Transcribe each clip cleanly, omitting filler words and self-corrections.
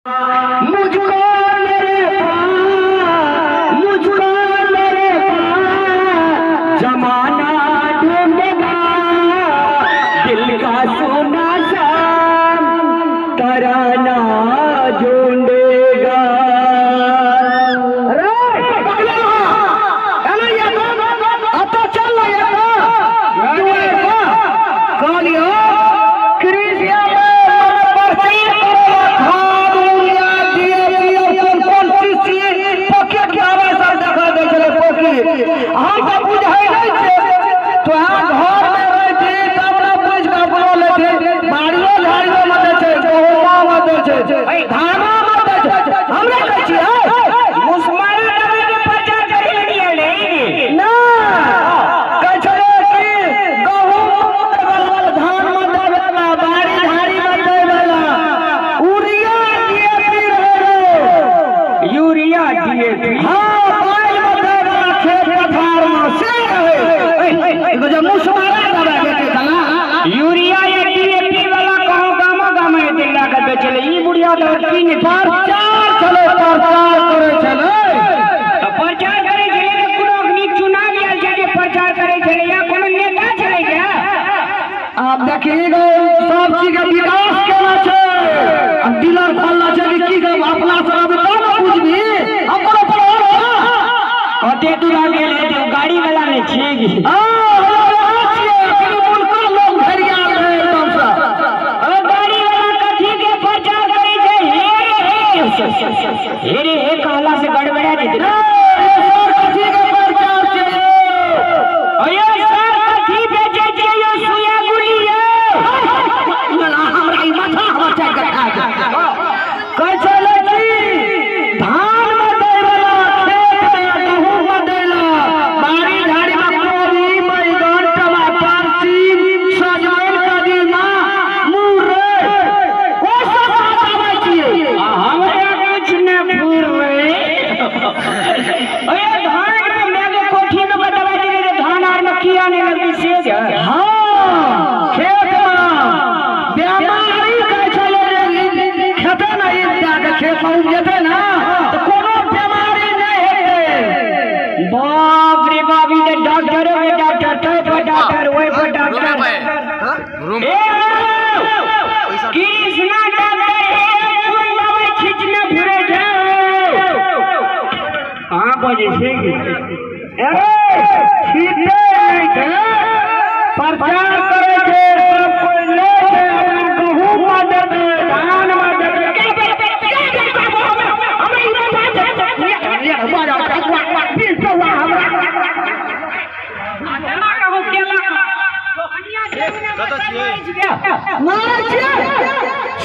मुझको मेरे जमाना ढूंढेगा दिल का सोना सा तराना ढूंढेगा। यूरिया या डीएपी वाला कहूँ गामा गामा दिल्ला कर चले ई बुढ़िया लड़की ने प्रचार चले प्रचार करे चले कोनो अग्नि चुनाव आयल छै जे प्रचार करे चले या कोनो नेता चले क्या आप देखिएगा सब चीज के विकास केना छै अब डीलर खोलना छै कि के अपना सब तो न बुझबी अपनो पर कते दूर गेल है गाड़ी वाला नहीं छै हे कहला से गड़बड़ा दीदी ना कथी के प्रचार छै अयो सर कथी बेचे छै यो सुया गुलिया ना हमरा ई माथा हमर चाय गठा कह चले छी धान में दै वाला खेत में गहूं में दैला बाड़ी झाड़ी में कोबी बैगन टमाटर सीम सजमन कदीमा मुरई कोन सब आबै छियै हमरा किया नहीं लगी से हाँ खेत में बीमारी का चले खेते नहीं जाके खेत में उपजते ना तो कोनो बीमारी नहीं है। बाप रे बाप ये डॉक्टर है डॉक्टर तो पर डॉक्टर वही पर डॉक्टर कृष्णा डॉक्टर फूल दवाई खींचने फिरे जाओ हाँ बजे से अरे सीधे प्रचार करे छे सब कोई ले छे अपन गहूं में देबे धान में देबे हमरा ई बात ये हमारा पीर तो हमरा केना कहू केला कत छियै मार छियै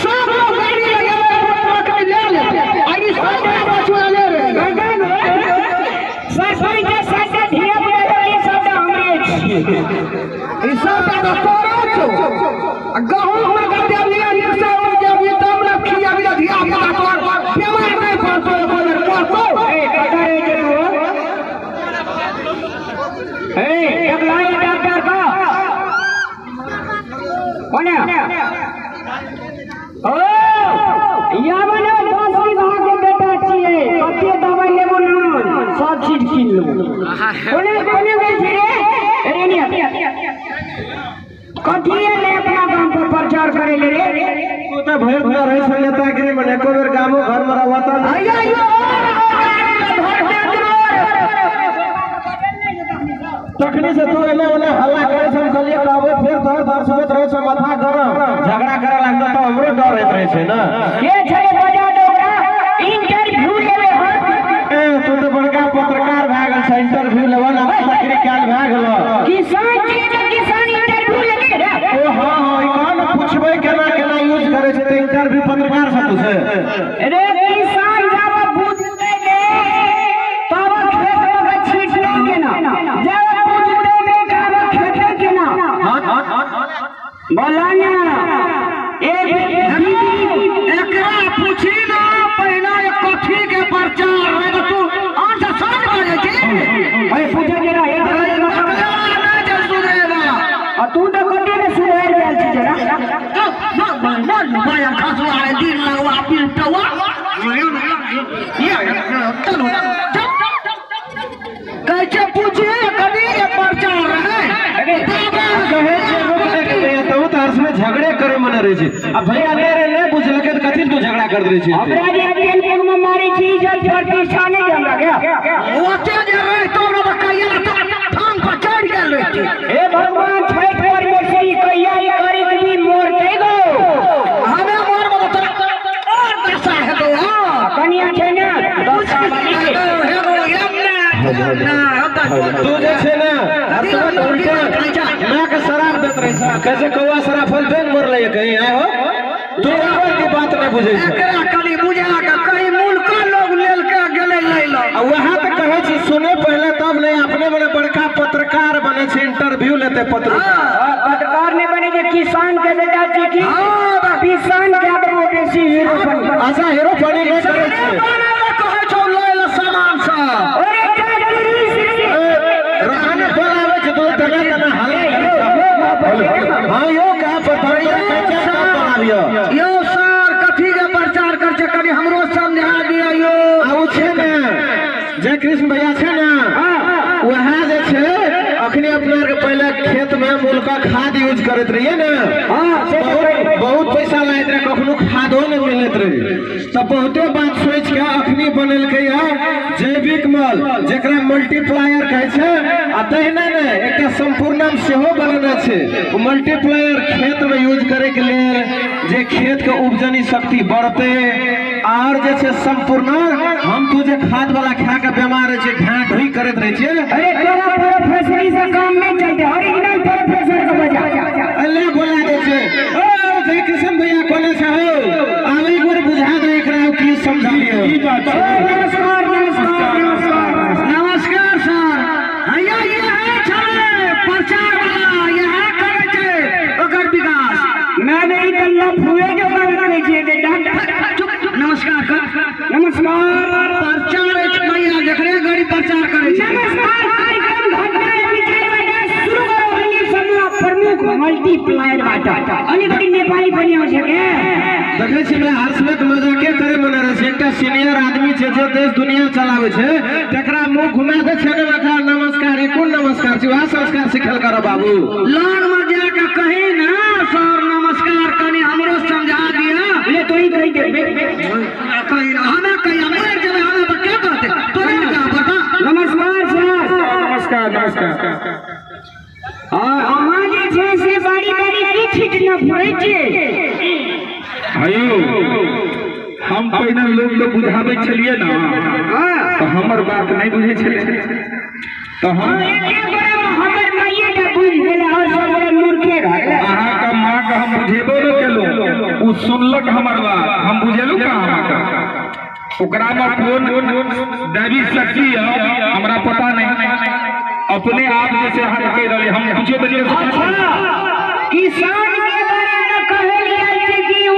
सब लोग गाड़ी लगा पकड़ ले ले अभी सब बचवा ले रे सरपंच के साथ धिया ई सब का तोरा छो गहूं में गते लिया निसा हो जब ये तब रखिया भी धिया का तोर बीमार नहीं पड़तो बोले पड़तो ए कटारे के तू ए अगला डॉक्टर का कोने ओ या बने 10 बीघा के बेटा छिए कते दवाई लेबो न सब चीज किन लेबो कोने कोने में छिए कथी ले अपना गांव पर प्रचार करे ले रे तू तो भैर पूरा रह से नेता के मने को बेर गांव घर में रहता आइयो तखनी से तू एने ओने हल्ला करे से चलिए आवे फिर तोर दर्शवत रहे से माथा गरम झगड़ा करे लागत तो हमरो डर रहे छै ना के छै बजा दोरा इंटरव्यू लेबे ह ए तू तो बड़का पत्रकार भ गेल छै इंटरव्यू लेवल अब तकरी काल भ गेल किसान पूछबे केना केना यूज करे छै इंटरव्यू पत्रकार से तुसे अरे किसान जब पूछते ने तब खेत में छीटना केना जब पूछते ने तब खेत केना बोला ना एकरा पूछी ना पहिना कथी के प्रचार है तू आठ साल बाजे छै भाई पूछे जरा तू तो कटी में सुधार गेल छी जरा ना माया खसवा दिन लगवा पिलटवा चलो कैसे पूछिए कभी ये प्रचार है तो तार में झगड़े करे मन रहे छे अब भैया ले रे ले बुझ लगे तो कथि तो झगड़ा कर दे छे हमरा जे तेल पेग में मारी चीज प्रतिष्ठा नहीं हमरा क्या ओते जे रहे तो न कहिया थांग पर चढ़ गेल रहे हे भगवान छठ पर में से कहिया ई करी कभी मोर दे दो हमें मोर में तो और दशा है तो कनिया छे ना दशा वाली हे गो तू जे छे ना अपना उल्टा मैं के शराब देत रही सा कैसे कौवा शराब फल बेन मर ले कहीं आए हो तू ऊपर की बात नहीं बुझे छे एकरा कली बुझा के कहीं मूल का लोग लेल के गेले ले लो वहां पे कहे छी सुने पहले तब नहीं अपने बड़े बड़का पत्रकार बने छे इंटरव्यू लेते पत्रकार नहीं बने जे किसान के बेटा जी की हां किसान के आदमी बेसी हीरो बन अच्छा हीरो बने नहीं करे छे कहे छौ ले लो सामान सा अरे रहने बोलावे छे तो तना तना हां यो का पत्रकार कैसे काम बनावियो यो सर कथी के प्रचार कर छे कनी हमरो समझा दियो यो आउ छे ना जय कृष्ण भैया छे ना वहां जे छे अखनी अपना के पहले खेत में मुल्का खाद यूज करत रहिए ना हां बहुत पैसा लाइत रहे कखनो खादो नहीं मिलत रहे तब बहुते बात सोच के अखनी बनल के जैविक मल जेकरा मल्टीप्लायर कहे छे आ तहिना ने एकटा संपूर्णम सेहो बनना छे मल्टीप्लायर खेत में यूज करे के लिए जे खेत के उपजनी शक्ति बढ़ते और जे छे संपूर्ण हम तू जे खाद वाला खा के बीमार छे घाट हुई करत रहे छे अरे तोरा प्रोफेसर से काम नहीं चलते ओरिजिनल प्रोफेसर का बजा अल्लाह बोला दे छे ओ जय कृष्ण भैया कोने से हो आवे एक बार बुझा दे एकरा की समझियो की बात छे नमस्कार नमस्कार नमस्कार नमस्कार सर भैया ये है चले प्रचार वाला ये है करे छे ओकर विकास मैं नहीं कल्ला फुए जो बात करे छे बेटा नमस्कार कर नमस्कार प्रचार भैया देख रहे गाड़ी प्रचार करे छे नमस्कार कार्यक्रम घटना विचार बेटा शुरू करो हनी समूह प्रमुख मल्टीप्लायर बाटा अलीगढ़ नेपाली बनियो छे के देखे छी हमरा हर्षमत मजाके करे मन रहे छे एकटा सीनियर आदमी छे जे देश दुनिया चलावे छे तकरा मुंह घुमा दे छे ने माथा नमस्कार कोन नमस्कार छी वह संस्कार सिखल करो बाबू लाग में जाके कहे ना सर नमस्कार कनी हमरो समझा दिया ले तो ही कहि दे कहि हमें कहि हमें जब हमें क्या कहते तोरे का बता नमस्कार सर नमस्कार नमस्कार अहाँ जे छै से बारी बारी की छिट न पड़े छै आयो हम पहिने लोग के बुझावे छलिए ना तो हमर बात नहीं बुझे छले तो हम हमर माये के बुझ गेले और सब बड़े मूर्खे रहले अहाँ का मां का हम बुझेबो न केलो उ सुनलक हमर बात हम बुझेलु का अहाँ का ओकरा में कोन दैवी शक्ति है हमरा पता नहीं अपने आप जैसे हम कह रहले हम पूछे बजे किसान के बारे में कहलिया छै कि उ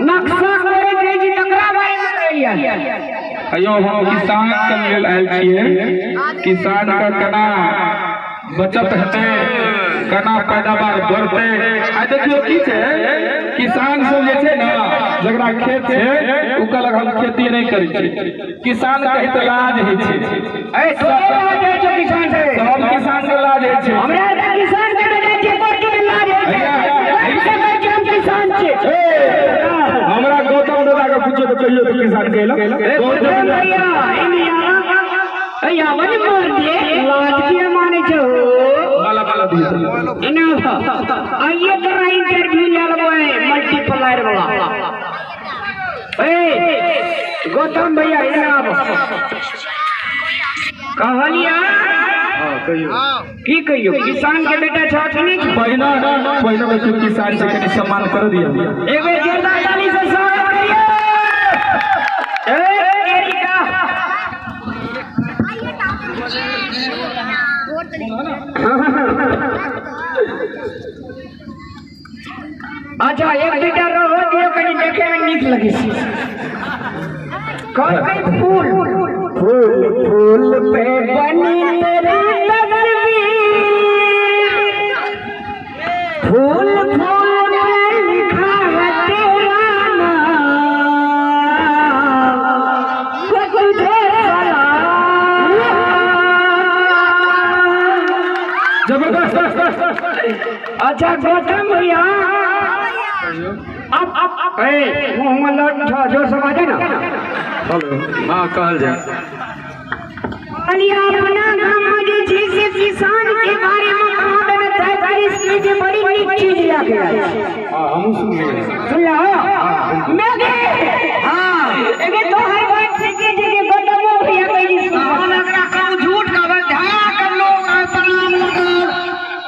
नक्शा करे छै तकरा बारे में कहलिया अयो हम किसान के लेल आयल छिए किसान का कना बचत हेते कना पैदावार बढ़ते आ देखियो की छै किसान सब जे छै ना जकरा खेत छै उ कहलक हम खेती नहीं करै छी किसान कहि त लाज होइ छै ए तोरे लाज होइ छै किसान से सब किसान के लाज होइ छै हमरा किसान के बेटा के कोर्ट में लाज होइ छै ऐसे कहै छै हम किसान छी हमरा गौतम दादा के पूछो तो कहियो तो किसान कहला गौतम भैया इंडिया भैया वन मार दे लाज के माने छो वाला वाला दिया इना आइए तेरा इंटरव्यू ले लो मल्टीप्लायर वाला ए गौतम भैया इना कहलिया की कहियो किसान के बेटा छाछनी पहिना में किसान से कनी सम्मान कर दिया एक बेर जोरदार ताली से स्वागत करिए ए एरिका अच्छा एक बेटा रहो दियो कनी देखे में नीक लगे कौन भाई फूल फूल फूल पे बनी तेरी तस्वीर फूल फूल पे लिखा है तेरा नाम अच्छा गौतम भैया आप जो समझे ना हाँ कहल जा अपना गाँव में जैसे किसान के बारे में कहा देना चाहे इसमें जो बड़ी बड़ी चीज लाके हम सुन लो मैं एगे तो हर बात से के जगह गौतम भैया कहीं सुन अगर कहूं झूठ का बंधा कर लोग प्रणाम लगा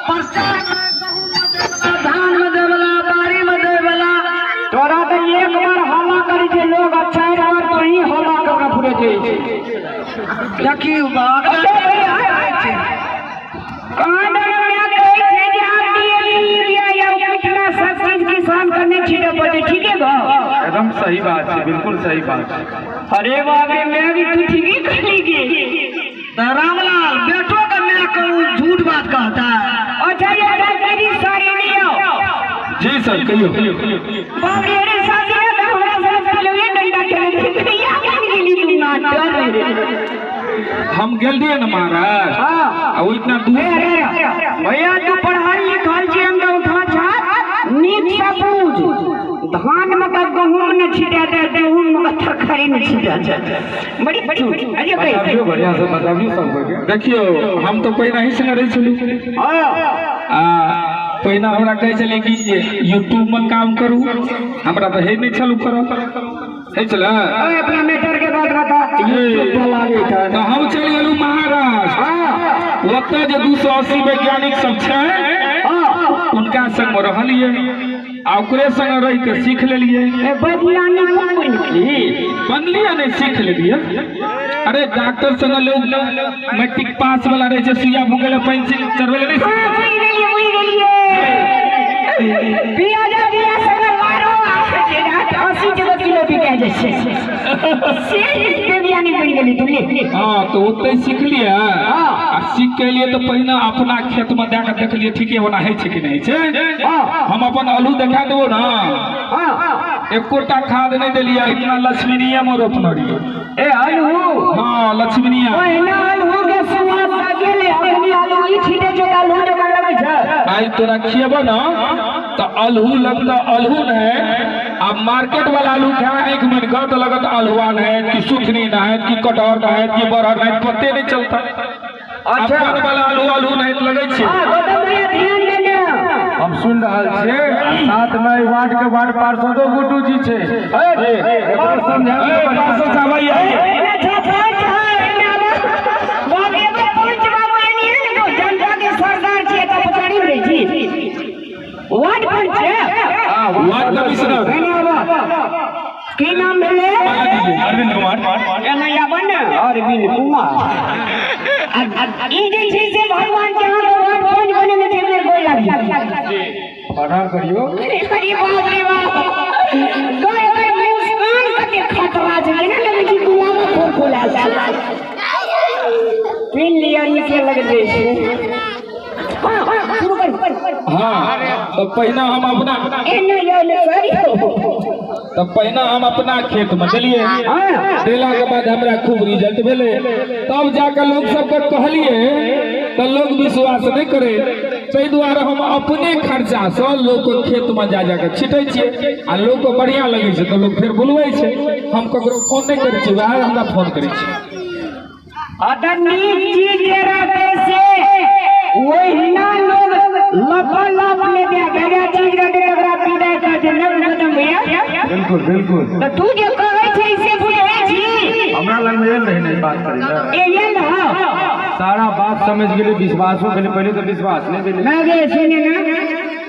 प्रचार धान में देवला बारी में देवला तोरा तो एक बार हल्ला करी जे लोग अच्छा बार तो ही हल्ला करना पूरे जे देखियो बात कहां में कहै छै जे आप यूरिया या कितना सब्सिडी किसान करने छिड़े पड़े ठीक है बा एकदम सही बात है बिल्कुल सही बात है अरे बाबे मैं भी तू ठीक ही करेगी रामलाल बेटो का मैं कहूं झूठ बात कहता है अच्छा ये तेरी सारी नहीं हो जी सर कहियो बाबे रे सासी ने हमरा साथ लोगे डंडा खेले भैया के लिए तू ना कर हम गेल दिए ना महाराज हां वो इतना दूर भैया तू पढ़ाई लिखाई छी हम उठा छा नीक से पूछ धान में का गहूम न छिटा दे गेहूं में तरकारी न छिटा दे बड़ी अरे बताइयो बढ़िया से बताइयो सब को देखियो हम तो पहिना ही संग रही छली पहिना हमरा कहे चले कि यूट्यूब में काम करू हमरा तो हे नहीं चलू करो है चला अपना मैटर के बात बता तो हम चल गेलू महाराष्ट्र ओतऽ जे 280 वैज्ञानिक सब छै उनका संग रहलिए आ ओकरे संग रह के सीख लेलिए वैज्ञानिक बनलिए नहीं सीख लेलिए अरे डॉक्टर संग लोग मैट्रिक पास वाला रहे छै सुइया भूगेले पेंसिल चरवेले नहीं बिया संग मारो 80 किलो बिका जैसे से वैज्ञानिक बन गेली तुमने हां तो ओते सीख लिया आ सीख के लिए तो पहिने अपना खेत में जाके देख लिए ठीके होना है कि नहीं छै हम अपन आलू देखा देबो ना एकोटा खाद नहीं देलिए इतना लक्ष्मीनिया में रोपना रहिए ए आलू हां लक्ष्मीनिया पहिना आलू के स्वाद गेले अपनी आलू ई छीटे जो आलू जमा लगे छै आई तोरा खिएबो ना तो आलू लगता आलू है अब मार्केट वाला आलू खा एक मिनट का तो लगत आलूवान है कि सुथनी ना है कि कटहर ना है कि बरहर नहीं पत्ते नहीं चलता अच्छा वाला आलू नहीं लगे छे गौतम भैया ध्यान देना हम सुन रहल छे साथ में वार्ड के वार्ड पार्षदो गुड्डू जी छे एकरा समझावे पार्षद साहब बाबे पंच बाबू एनी है ना जनता के सरदार छे त पछाड़ी रही छी वार्ड पंच है वार्ड कमिश्नर की नाम भेले अरविंद कुमार एनैया बन अरविंद कुमार ई जे छै से भगवान के हाथ वार्ड पंच बने में जेबे गोल लागी प्रणाम करियो अरे बाप रे बाप गए गए मुस्कान कते खतरा छै ना लगे कि गुलाब फूल फूला पिन लिया नीचे लग दे छै शुरू कर हां तो पहिना हम अपना तब पहिना हम अपना खेत में देलिए देला के बाद हमरा खूब रिजल्ट भेले तब जाकर लोग सबके कहलिए तो लोग विश्वास नहीं करे ताहि दुआरे हम अपने खर्चा से लोग को खेत में जा जाकर छिटै छियै आ लोग को बढ़िया लगे छै तो लोग फिर बुलबै छै हम ककरो फोन नहीं करै छियै वह हमरा फोन करै छै अदनी चीज रहते से वही ना लोग लप ले दे गया चीज रहते लगरा पीड़ा का जन्म खत्म भैया बिल्कुल बिल्कुल तो तू जो कहै छै से बुझै छी हमरा लग में रही नहीं बात करी ए ये ना सारा बात समझ गेली विश्वासो के पहले तो विश्वास नहीं भेले मैं गे सुने ना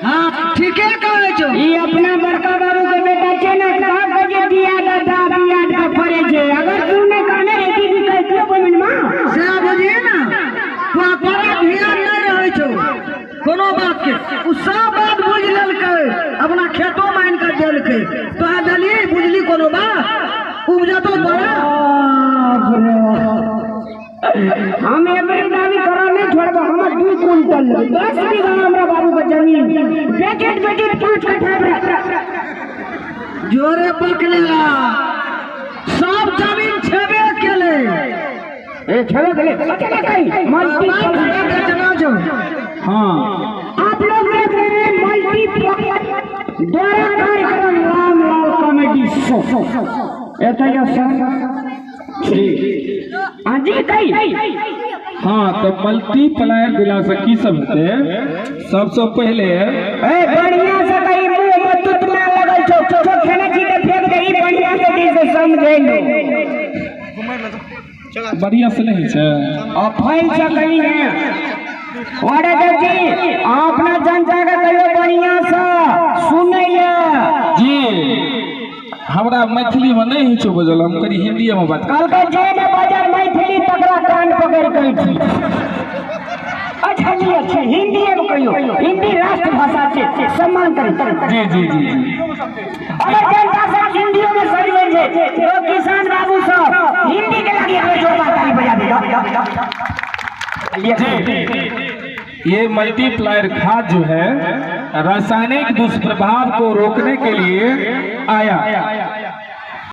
हां ठीके कहै छौ ई अपना बड़का बाबू के बेटा छै ना कहा के दिया दादा बिया का पड़े छै अगर तू ने कहने रे कि कैसे बमन मां से बुझिए ना तू अपना ध्यान नहीं रहै छौ कोनो बात के उ सब बात बुझ लेलकै अपना खेतो मान के देलकै तो आ दली बुझली कोनो बात उपजा तो बड़ा हम एक दावी करा नहीं छोड़बो हमर 2 क्विंटल 10 बीघा हमरा बाबू के जमीन बेटेट 5 कट्ठा जोरे पकलेला सब जमीन छेबे केले ए छेबे केले अकेले कहीं मल्टी जना जो हां आप लोग देख रहे हैं मल्टी द्वारा कार्यक्रम रामलाल कॉमेडी शो एतय श्री आजी कई हाँ तो मल्टीप्लायर दिला से की सब होते सबसे पहले ए बढ़िया से कई मुंह में तुत में लगल छो छो खाना जी के फेंक दे ई बढ़िया से दिल से समझे बढ़िया से नहीं है अफाइन से कहीं है वाडा जी अपना जनता का कहियो बढ़िया से सुनैया जी हमरा मैथिली में नहीं छो बजल हम करी हिंदी में बात कल के जे ने बजल मैथिली तकरा कान पकड़ के थी अच्छा जी अच्छा हिंदी में कहियो हिंदी राष्ट्र भाषा से सम्मान करें जी जी जी जी अगर जनता से हिंदी में समझे तो किसान बाबू सब हिंदी के लगे हमें जोरदार ताली बजा दे ये मल्टीप्लायर खाद जो है रासायनिक दुष्प्रभाव को रोकने के लिए आया